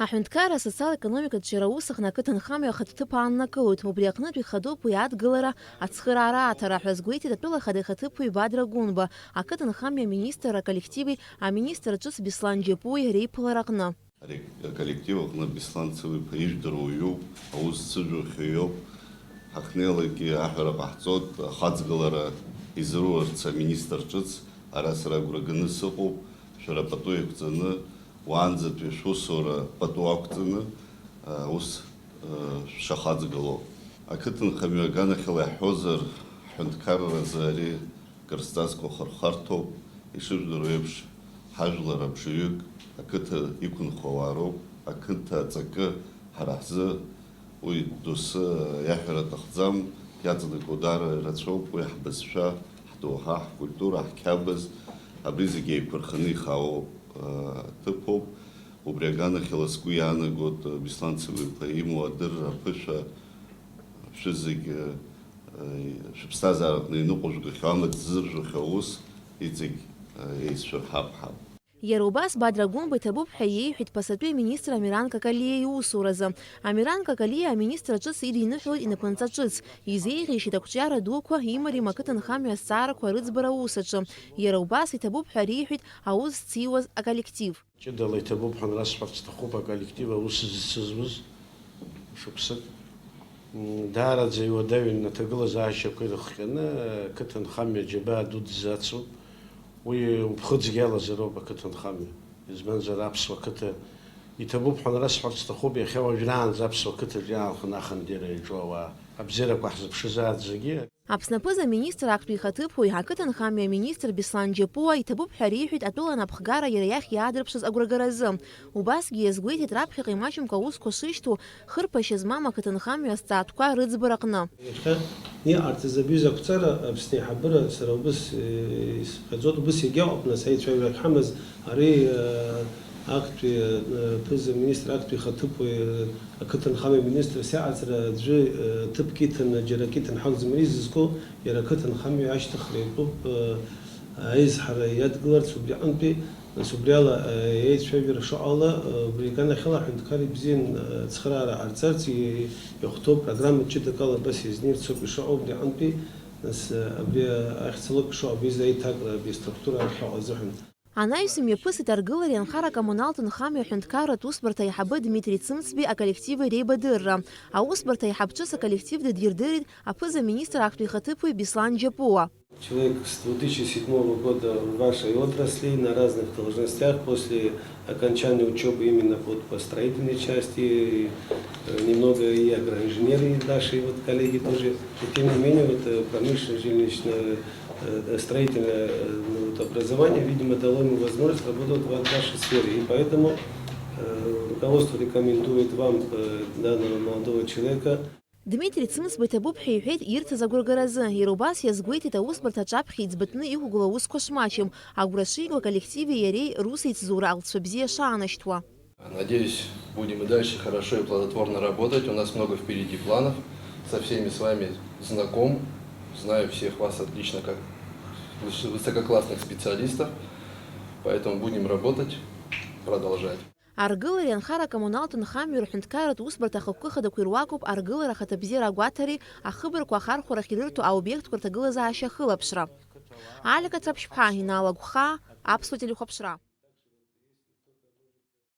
Аҳәынҭқарра асоциал-економикатә џьара усахны ақыҭанхамҩа ахаҭыԥ ааннакылоит. Убри аҟнытә ихадоуп уи адгылара, ацхыраара аҭара ҳәа азгәеиҭеит атәыла ахаҭыԥуаҩ Бадра Гәынба, ақыҭанхамҩа аминистр аколлективи аминистр ҿыц Беслан Џьапуи реиԥылара аҟны. Аколлектив аҟны Беслан Цывиԥа ижәдыруа иоуп, аусзыжәухьоу иоуп. Ҳахнеилагьы аҳәара ҟаҳҵоит, ахаҵгылара изыруарц аминистр ҿыц ара сара агәра ганы сыҟоуп, шәара пату еиқәҵаны уаанӡатәи шәусура пату ақәҵаны ус шәшахаҵгыло. Ақыҭанхамҩа аганахьала иаҳҳәозар, ҳҳәынҭқарразы ари кырзҵазкуа хырхарҭоуп, ишыжәдыруа еиԥш ҳажәлар абжаҩык ақыҭа иқәынхо ауаа роуп, ақыҭа аҵакы ҳара ҳзы уи доусы иаҳәара аҭахӡам, иаҵанакуа даара ирацәоуп, уи ҳбызшәа, ҳдоуҳа, ҳкультура, ҳқьабз, абри зегьы еиқәырханы ихаау ҭыԥоуп. Убри аганахьала сгәы иаанагоит Беслан Цывиԥа имоу адырра, аԥышәа, шәызегьы шәыԥсҭазаараҟны иныҟәыжәгахьоу, амаҵ зыржәухьоу аус иҵегь еицшәырҳап ҳаб. Иара убас Бадра Гәынба иҭабуп ҳәа иеиҳәеит ԥасатәи аминистр Амиран Какалиа иусуразы. Амиран Какалиа аминистр ҿыц идиныҳәалоит инапынҵа ҿыц. Изеиӷьишьеит ақәҿиара дуқәа имариам ақыҭанхамҩа азҵаарақәа рыӡбара аусаҿы. Иара убас иҭабуп ҳәа реиҳәеит аус зциуаз аколлектив. Ҷыдала иҭабуп ҳанрасҳәарц сҭахуп аколлектив аус зцызуз шықәсык. Даараӡа иуадаҩын аҭагылазаашьақәа ирыхҟьаны ақыҭанхамҩа џьабаа дуӡӡа ацуп. Уи ԥхыӡгьы алазароуп ақыҭанхамҩа. Избанзар аԥсуа қыҭа иҭабуп ҳанрасҳәарц сҭахуп иахьа уажәраанӡа аԥсуа қыҭаҿы иаалхны ахандира иаҿу ауаа абзиарақәа ҳзыԥшызаат зегьы. Аԥснапыз аминистр актәи ихаҭыԥуаҩ ақыҭанхамҩа аминистр Беслан Џьапуа иҭабуп ҳәа реиҳәеит атәыла анапхгара иара иахь иаадырԥшыз агәрагаразы. Убасгьы иазгәеиҭеит раԥхьаҟа имаҷымкәа аусқәа шышьҭоу хырԥашьа змам ақыҭанхамҩа азҵаатәқәа рыӡбара аҟны. Артизабиз ақәҵара Аԥсны аиҳабыра сара убыс исԥхьаӡоит, убыс егьаҟоуп нас аицәажәарак ҳамаз ари актәи ԥыза-министр актәи ихаҭыԥуаҩ ақыҭанхамҩа аминистрс иаҟаҵара аӡәы ҭыԥк иҭаны џьара ак иҭаны ҳакәӡам ари зызку иара ақыҭанхамҩа ашьҭыхра иатәуп аизҳара иадгыларц убри аҟнытәи нас убри ала еицәажәара шаҟала убри аганахьала аҳәынҭқар ибзиан ацхыраара ҟарҵарц иахәҭоу программа ҷыдак ала абас иазнирцоуп ишаҟоу убри аҟнытәи нас абри ахьцалак ишаҟоу абри заиҭакра абри аструктура ахьаҟоу азыҳәан. Анаҩс имҩаԥысит аргылареи анхара акоммуналтә нхамҩа аҳәынҭқарратә усбарҭа аиҳабы Дмитри Цымцби аколлектив реибадырра. Аусбарҭа аиҳаб-ҿыц аколлектив дыдирдырит аԥыза-министр актәи ихаҭыԥуаҩ Беслан Џьапуа. Человек с 2007 года в вашей отрасли на разных должностях после окончания учебы именно по строительной части, немного и агроинженерии наши коллеги тоже. И тем не менее промышленное, жилищное, строительное образование, видимо, дало ему возможность работать в вашей сфере. И поэтому руководство рекомендует вам данного молодого человека. Дмитри Цымцба иҭабуп ҳәа иҳәеит ирҭаз агәрагаразы. Иара убас иазгәеиҭеит аусбарҭа аҿаԥхьа иӡбатәны иқәгылоу аусқәа шмаҷым, агәра шиго аколлективи иареи русеицзура алҵшәа бзиа шаанашьҭуа. Надеюсь, будем и дальше хорошо и плодотворно работать. У нас много впереди планов. Со всеми с вами знаком. Знаю всех вас отлично как высококлассных специалистов. Поэтому будем работать, продолжать. Аргылареи анхара акоммуналтә нхамҩа рҳәынҭқарратә усбарҭа ахықәкы хадақәа ируакуп аргылара ахаҭабзиара агәаҭареи ахыбрақәа ахархәарахь ирырҭо аобиектқәа рҭагылазаашьа ахылаԥшра. Алика Ҭраԥшьԥҳа, Инал Агәхаа, Аԥсуа телехәаԥшра.